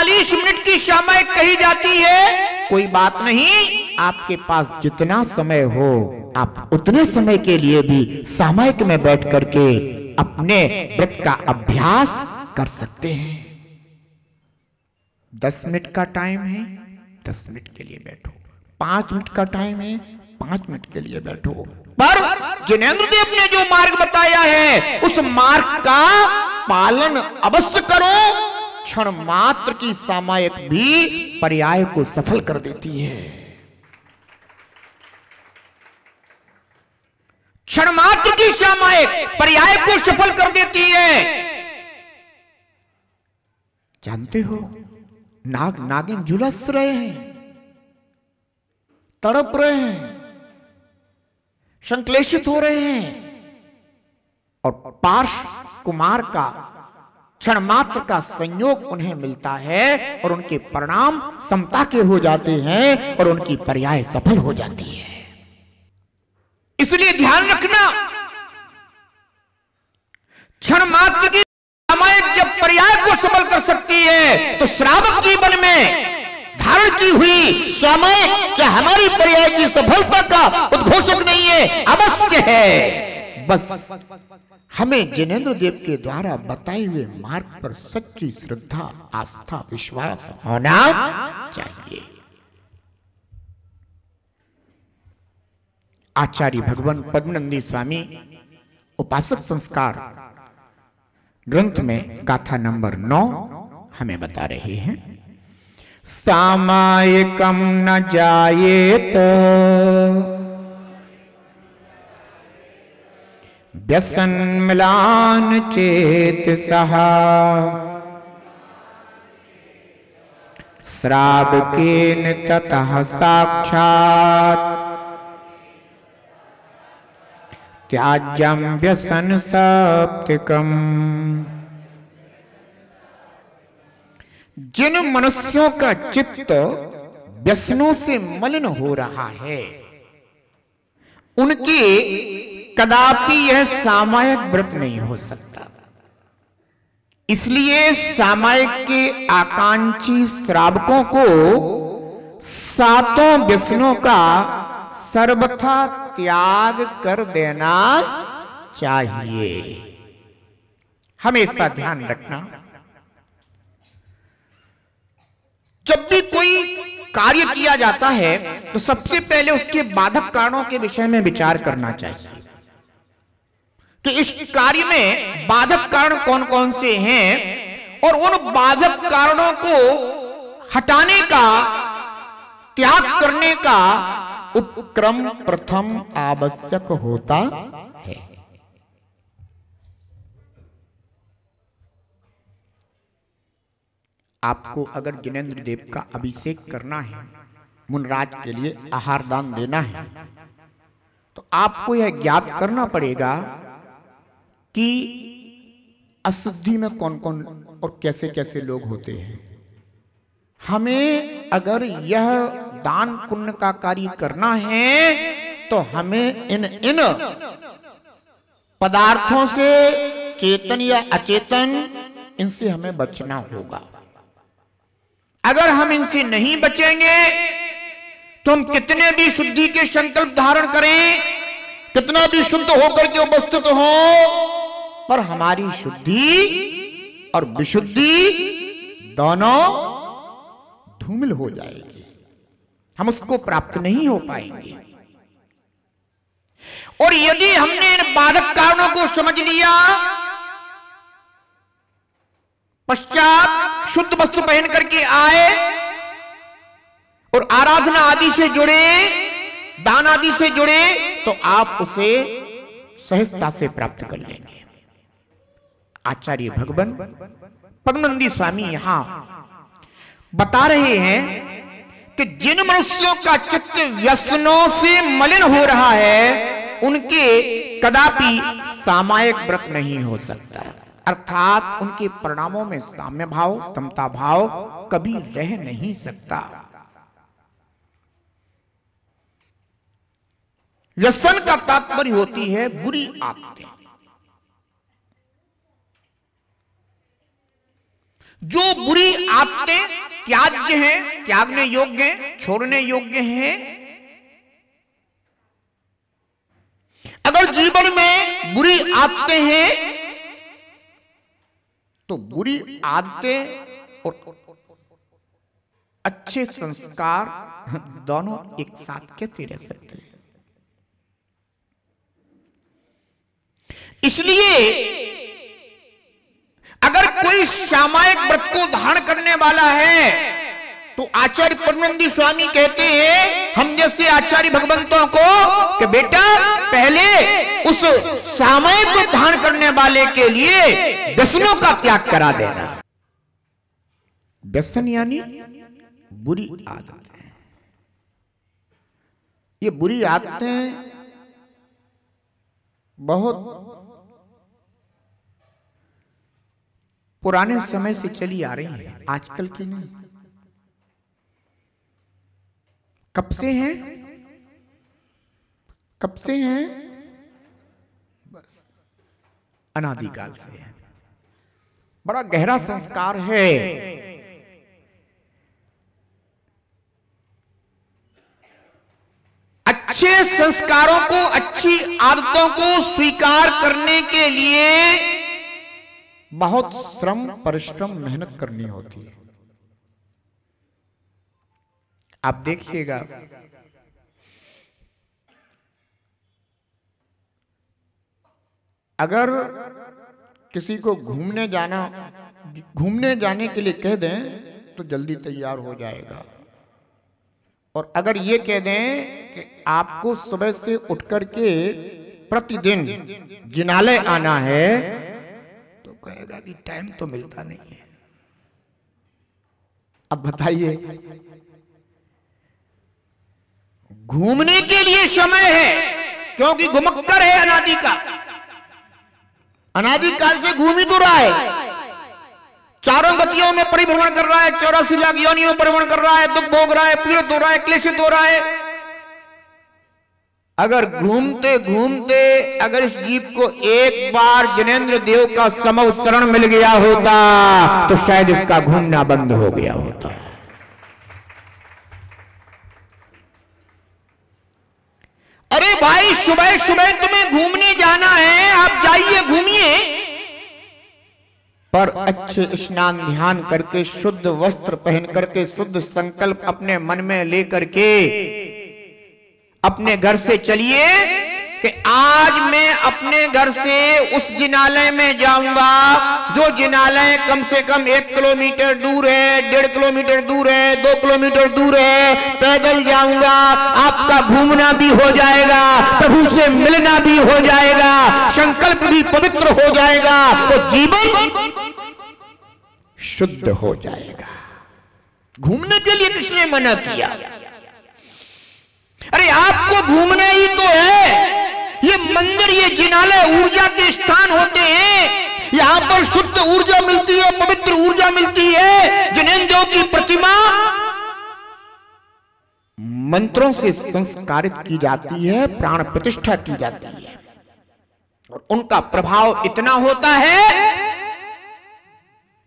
40 minute की सामयिक कही जाती है, कोई बात नहीं, आपके पास जितना समय हो आप उतने समय के लिए भी सामयिक में बैठ करके अपने व्रत का अभ्यास कर सकते हैं। 10 मिनट का टाइम है, 10 मिनट के लिए बैठो। 5 मिनट का टाइम है, 5 मिनट के लिए बैठो। पर जिनेंद्र देव ने जो मार्ग बताया है उस मार्ग का पालन अवश्य करो। क्षण मात्र की सामयिक भी पर्याय को सफल कर देती है। क्षण मात्र की सामयिक पर्याय को सफल कर देती है। जानते हो, नाग नागिन झुलस रहे हैं, तड़प रहे हैं, संक्लेशित हो रहे हैं, और पार्श कुमार का क्षण मात्र का संयोग उन्हें मिलता है और उनके परिणाम समता के हो जाते हैं और उनकी पर्याय सफल हो जाती है। इसलिए ध्यान रखना, क्षण मात्र की सामयिक जब पर्याय को सफल कर सकती है तो श्रावक जीवन में धारण की हुई सामयिक क्या हमारी पर्याय की सफलता का उद्घोषक नहीं है? अवश्य है। बस हमें जिनेंद्र देव के द्वारा बताए हुए मार्ग पर सच्ची श्रद्धा, आस्था, विश्वास होना चाहिए। आचार्य भगवान पद्मनंदी स्वामी उपासक संस्कार ग्रंथ में गाथा नंबर 9 हमें बता रहे हैं, सामयिकम न जायेत व्यसन मिलान चेत सहा श्रावकेन ततः साक्षात् त्याज्यम व्यसन सप्तिकम। जिन मनुष्यों का चित्त व्यसनों से मलिन हो रहा है उनके कदापि यह सामयिक व्रत नहीं हो सकता। इसलिए सामयिक के आकांक्षी श्रावकों को 7 व्यसनों का सर्वथा त्याग कर देना चाहिए। हमेशा ध्यान रखना, जब भी कोई कार्य किया जाता है तो सबसे पहले उसके बाधक कारणों के विषय में विचार करना चाहिए कि इस कार्य में बाधक कारण कौन कौन से हैं और उन बाधक कारणों को हटाने का, त्याग करने का उपक्रम प्रथम आवश्यक होता है। आपको अगर जिनेंद्र देव का अभिषेक करना है, मुनराज के लिए आहार दान देना है, तो आपको यह ज्ञात करना पड़ेगा कि अशुद्धि में कौन कौन और कैसे कैसे लोग होते हैं। हमें अगर यह दान पुण्य का कार्य करना है तो हमें इन पदार्थों से, चेतन या अचेतन, इनसे हमें बचना होगा। अगर हम इनसे नहीं बचेंगे तो हम कितने भी शुद्धि के संकल्प धारण करें, कितना भी शुद्ध होकर के उपस्थित हो, पर हमारी शुद्धि और विशुद्धि दोनों धूमिल हो जाएगी, हम उसको प्राप्त नहीं हो पाएंगे। और यदि हमने इन बाधक कारणों को समझ लिया, पश्चात शुद्ध वस्त्र पहन करके आए और आराधना आदि से जुड़े, दान आदि से जुड़े, तो आप उसे सहजता से प्राप्त कर लेंगे। आचार्य भगवान पद्मनंदी स्वामी यहां बता रहे हैं कि जिन मनुष्यों का चित्त व्यसनों से मलिन हो रहा है उनके कदापि सामयिक व्रत नहीं हो सकता, अर्थात उनके परिणामों में साम्य भाव, समता भाव कभी रह नहीं सकता। व्यसन का तात्पर्य होती है बुरी आदतें। जो बुरी आदतें त्याज्य हैं, त्यागने योग्य हैं, छोड़ने योग्य हैं। अगर जीवन में बुरी आदतें हैं तो बुरी आदतें और अच्छे संस्कार दोनों एक साथ कैसे रह सकते हैं? इसलिए अगर कोई सामायिक व्रत को धारण करने वाला है तो आचार्य परमानंद स्वामी कहते हैं हम जैसे आचार्य भगवंतों को कि बेटा पहले उस सामायिक व्रत धारण करने वाले के लिए व्यसनों का त्याग करा देना। व्यसन यानी बुरी आदतें। ये बुरी आदतें बहुत पुराने समय से चली आ रही हैं, आजकल की नहीं। कब से हैं? कब से हैं? बस अनादिकाल से है। बड़ा गहरा संस्कार है। अच्छे संस्कारों को, अच्छी आदतों को स्वीकार करने के लिए बहुत श्रम, परिश्रम, मेहनत करनी होती है। आप देखिएगा अगर किसी को घूमने जाने के लिए कह दें तो जल्दी तैयार हो जाएगा, और अगर ये कह दें कि आपको सुबह से उठ करके प्रतिदिन जिनालय आना है तो कहेगा कि टाइम तो मिलता नहीं है। अब बताइए, घूमने के लिए समय है क्योंकि घुमक्कर है अनादि का, अनादिकाल से घूम ही तो रहा है, चारों गतियों में परिभ्रमण कर रहा है, 84 लाख योनियों में परिभ्रमण कर रहा है, दुख भोग रहा है, पीड़ित हो रहा है, क्लेशित हो रहा है। अगर घूमते घूमते अगर इस जीव को एक बार जिनेंद्र देव का समव शरण मिल गया होता तो शायद इसका घूमना बंद हो गया होता। अरे भाई, सुबह सुबह तुम्हें घूमने जाना है, आप जाइए घूमिए, पर अच्छे स्नान ध्यान करके, शुद्ध वस्त्र पहन करके, शुद्ध संकल्प अपने मन में लेकर के अपने घर से चलिए कि आज मैं अपने घर से उस जिनालय में जाऊंगा जो जिनालय कम से कम 1 किलोमीटर दूर है, 1.5 किलोमीटर दूर है, 2 किलोमीटर दूर है, पैदल जाऊंगा। आपका घूमना भी हो जाएगा, प्रभु से मिलना भी हो जाएगा, संकल्प भी पवित्र हो जाएगा और जीवन शुद्ध हो जाएगा। घूमने के लिए किसने मना किया? अरे आपको घूमना ही तो है। ये मंदिर, ये जिनालय ऊर्जा के स्थान होते हैं, यहां पर शुद्ध ऊर्जा मिलती है, पवित्र ऊर्जा मिलती है। जिनेंद्र की प्रतिमा मंत्रों से संस्कारित की जाती है, प्राण प्रतिष्ठा की जाती है, और उनका प्रभाव इतना होता है,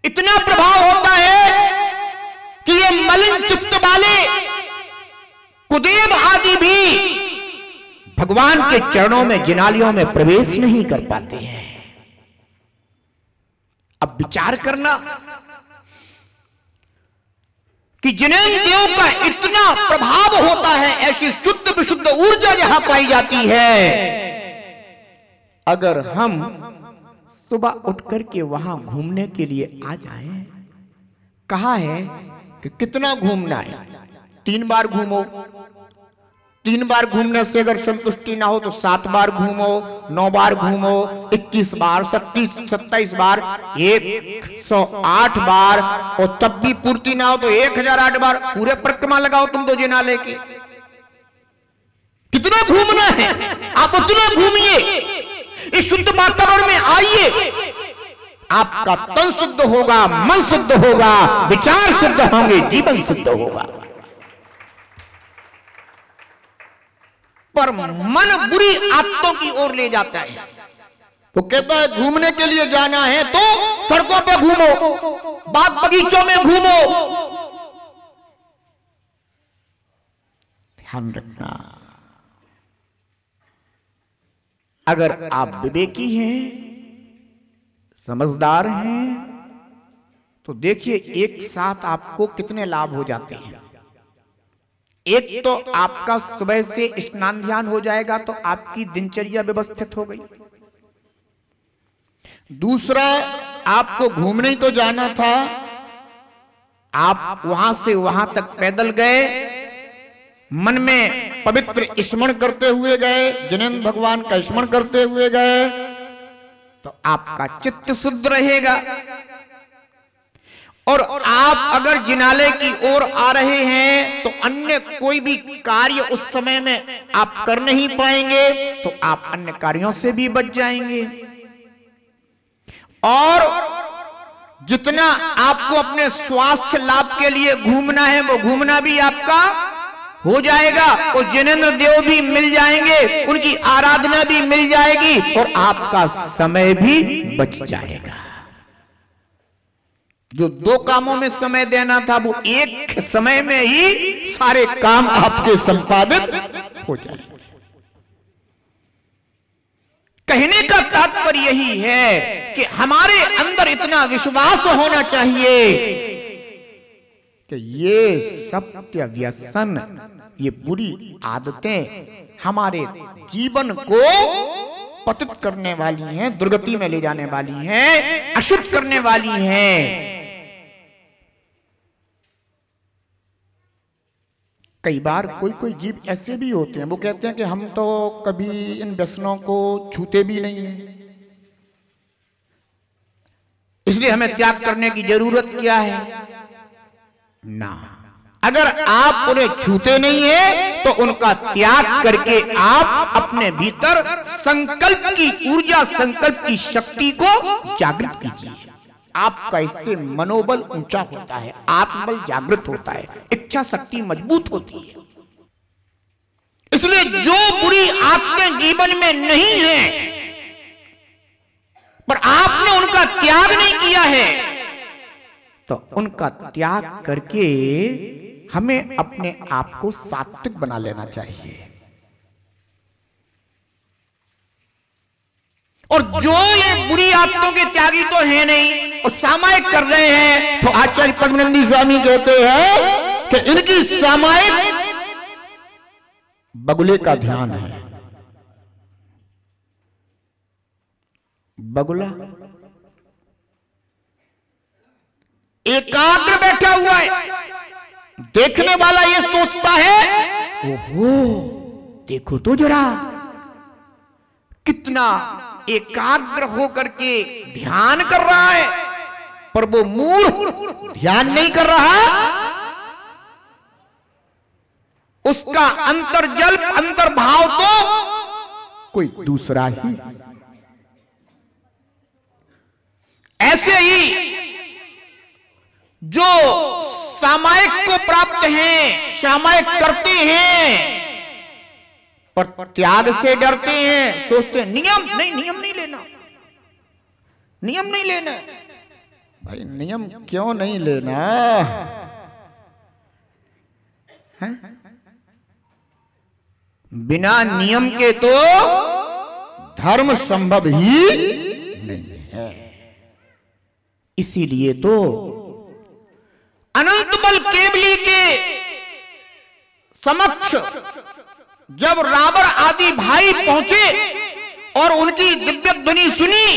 इतना प्रभाव होता है कि ये मलिन चित्त वाले कुदेव आदि भी भगवान के चरणों में, जिनालियों में प्रवेश नहीं कर पाते हैं। अब विचार करना कि जिनेंद्र देव का इतना प्रभाव होता है, ऐसी शुद्ध विशुद्ध ऊर्जा जहां पाई जाती है, अगर हम सुबह उठ करके वहां घूमने के लिए आ जाएं, कहा है कि कितना घूमना है? 3 बार घूमो। 3 बार घूमने से अगर संतुष्टि ना हो तो 7 बार घूमो, 9 बार घूमो, 21 बार, 27 बार, 108 बार, और तब भी पूर्ति ना हो तो 1008 बार पूरे परिक्रमा लगाओ तुम तो जिनालय के। कितना घूमना है? आप उतना घूमिए, इस शुद्ध वातावरण में आइए, आपका तन शुद्ध होगा, मन शुद्ध होगा, विचार शुद्ध होंगे, जीवन शुद्ध होगा। पर मन बुरी आदतों की ओर ले जाता है। तो कहता है घूमने के लिए जाना है तो सड़कों पे घूमो, बाग बगीचों में घूमो, ध्यान रखना। अगर आप विवेकी हैं, समझदार हैं, तो देखिए एक साथ आपको कितने लाभ हो जाते हैं। एक तो आपका सुबह से स्नान ध्यान हो जाएगा तो आपकी दिनचर्या व्यवस्थित हो गई। दूसरा, आपको घूमने ही तो जाना था, आप वहां से वहां तक पैदल गए, मन में पवित्र स्मरण करते हुए गए, जिनेंद्र भगवान का स्मरण करते हुए गए, तो आपका चित्त शुद्ध रहेगा। और आप अगर जिनालय की ओर आ रहे हैं तो अन्य कोई भी कार्य उस समय में आप कर नहीं पाएंगे, तो आप अन्य कार्यों से भी बच जाएंगे। और जितना आपको अपने स्वास्थ्य लाभ के लिए घूमना है वो घूमना भी आपका हो जाएगा, और जिनेंद्र देव भी मिल जाएंगे, उनकी आराधना भी मिल जाएगी, और आपका समय भी बच जाएगा। जो दो कामों में समय देना था वो एक समय में ही सारे काम आपके संपादित हो जाएंगे। कहने का तात्पर्य यही है कि हमारे अंदर इतना विश्वास होना चाहिए कि ये सत्य व्यसन, ये बुरी आदतें हमारे जीवन को पतित करने वाली हैं, दुर्गति में ले जाने वाली हैं, अशुद्ध करने वाली हैं। कई बार कोई कोई जीव ऐसे भी होते हैं, वो कहते हैं कि हम तो कभी इन व्यसनों को छूते भी नहीं हैं, इसलिए हमें त्याग करने की जरूरत क्या है ना। अगर आप उन्हें छूते नहीं है तो उनका त्याग करके आप अपने भीतर संकल्प की ऊर्जा, संकल्प की शक्ति को जागृत कीजिए। आपका इससे मनोबल ऊंचा होता है, आत्मबल जागृत होता है, इच्छा शक्ति मजबूत होती है। इसलिए जो बुरी आदतें जीवन में नहीं है पर आपने उनका त्याग नहीं किया है, तो उनका त्याग करके हमें अपने आप को सात्विक बना लेना चाहिए। और जो ये बुरी आदतों के त्यागी तो है नहीं और सामायिक कर रहे हैं, तो आचार्य पद्मनंदी स्वामी कहते हैं कि इनकी सामायिक बगुले का ध्यान है। बगुला एकाग्र बैठा हुआ है, देखने वाला ये सोचता है ओहो देखो तो जरा कितना एकाग्र होकर के ध्यान कर रहा है, पर वो मूढ़ ध्यान नहीं कर रहा, उसका अंतर्जल अंतर्भाव तो कोई दूसरा ही। ऐसे ही जो सामायिक को प्राप्त हैं, सामायिक करते हैं पर त्याग से डरते हैं, सोचते हैं नियम नहीं लेना, नियम नहीं लेना। भाई नियम क्यों नहीं लेना है? बिना नियम के तो धर्म संभव ही नहीं है। इसीलिए तो अनंत बल केवली के समक्ष जब रावण आदि भाई पहुंचे और उनकी दिव्य ध्वनि सुनी,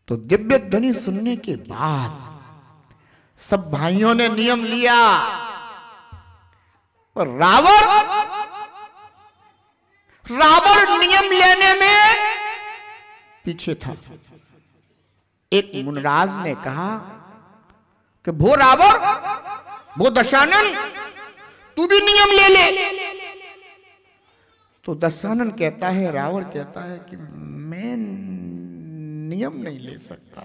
तो दिव्य ध्वनि सुनने के बाद सब भाइयों ने नियम लिया, पर रावण नियम लेने में पीछे था। एक मुनराज ने कहा कि भो रावण, वो दशानन, तू भी नियम ले ले। तो दशानन कहता है, रावण कहता है कि मैं नियम नहीं ले सकता,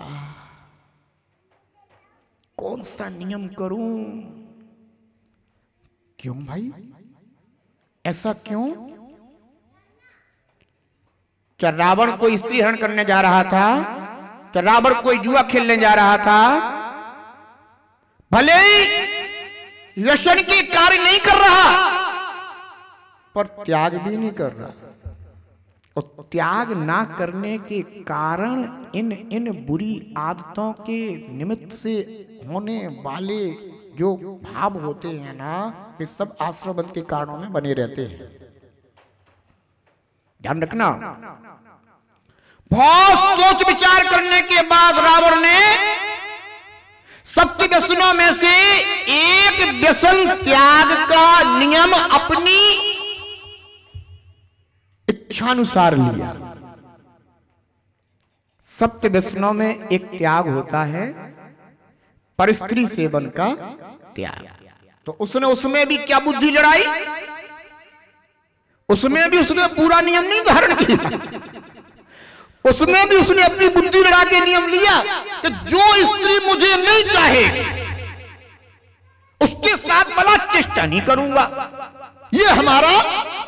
कौन सा नियम करूं? क्यों भाई, ऐसा क्यों? क्या रावण कोई स्त्री हरण करने जा रहा था? क्या रावण कोई जुआ खेलने जा रहा था? भले ही व्यसन के कार्य नहीं कर रहा, पर त्याग भी नहीं कर रहा। और त्याग ना करने के कारण इन बुरी आदतों के निमित्त से होने वाले जो भाव होते हैं ना, वे सब आश्रम के कारणों में बने रहते हैं। ध्यान रखना। बहुत सोच विचार करने के बाद रावण ने सप्त व्यसनों में से एक व्यसन त्याग का नियम अपनी इच्छानुसार लिया। सप्त व्यसनों में एक त्याग होता है परस्त्री सेवन का त्याग। तो उसने उसमें भी क्या बुद्धि लड़ाई, उसमें भी उसने पूरा नियम नहीं धारण किया, उसमें भी उसने अपनी बुद्धि लड़ा के नियम लिया कि जो स्त्री मुझे नहीं चाहे उसके साथ भला चेष्टा नहीं करूंगा, ये हमारा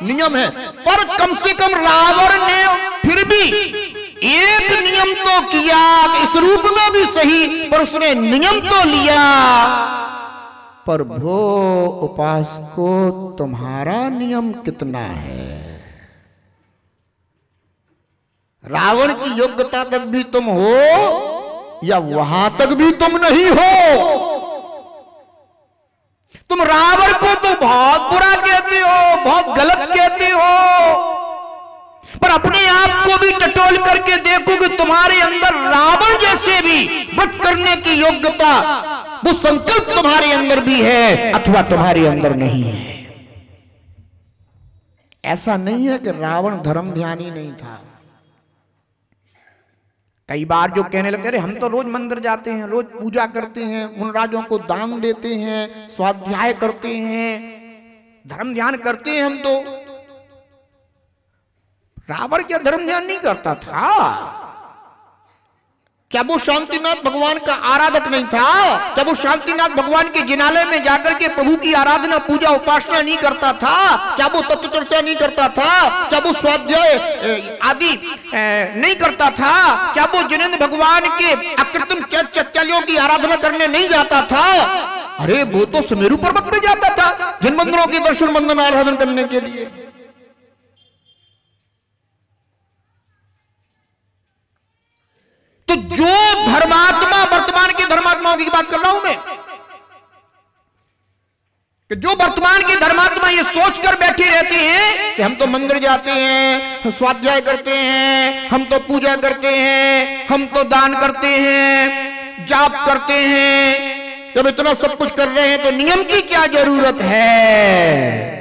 नियम है। पर कम से कम रावण ने फिर भी एक नियम तो किया, इस रूप में भी सही, पर उसने नियम तो लिया। पर भो उपासको, तुम्हारा नियम कितना है? रावण की योग्यता तक भी तुम हो या वहां तक भी तुम नहीं हो? तुम रावण को तो बहुत बुरा कहते हो, बहुत गलत कहते हो, पर अपने आप को भी टटोल करके देखो कि तुम्हारे अंदर रावण जैसे भी व्रत करने की योग्यता, वो संकल्प तुम्हारे अंदर भी है अथवा तुम्हारे अंदर नहीं है। ऐसा नहीं है कि रावण धर्म ध्यानी नहीं था। कई बार जो कहने लगे, अरे हम तो रोज मंदिर जाते हैं, रोज पूजा करते हैं, उन राजों को दान देते हैं, स्वाध्याय करते हैं, धर्म ध्यान करते हैं हम तो। रावण क्या धर्म ध्यान नहीं करता था? क्या वो शांतिनाथ भगवान का आराधक नहीं था? क्या वो शांतिनाथ भगवान के जिनालय में जाकर के प्रभु की आराधना पूजा उपासना नहीं करता था? क्या वो तत्व चर्चा नहीं करता था? क्या वो स्वाध्याय आदि नहीं करता था? क्या वो जिनेंद्र भगवान के अकृत्रिम चैत्यालयों की आराधना करने नहीं जाता था? अरे वो तो सुमेरु पर्वत में जाता था जिन मंदिरों के दर्शन वंदन आराधना करने के लिए। तो जो धर्मात्मा, वर्तमान के धर्मात्माओं की बात कर रहा हूं मैं, कि जो वर्तमान के धर्मात्मा ये सोचकर बैठे रहते हैं कि हम तो मंदिर जाते हैं, स्वाध्याय करते हैं, हम तो पूजा करते हैं, हम तो दान करते हैं, जाप करते हैं, जब इतना सब कुछ कर रहे हैं तो नियम की क्या जरूरत है?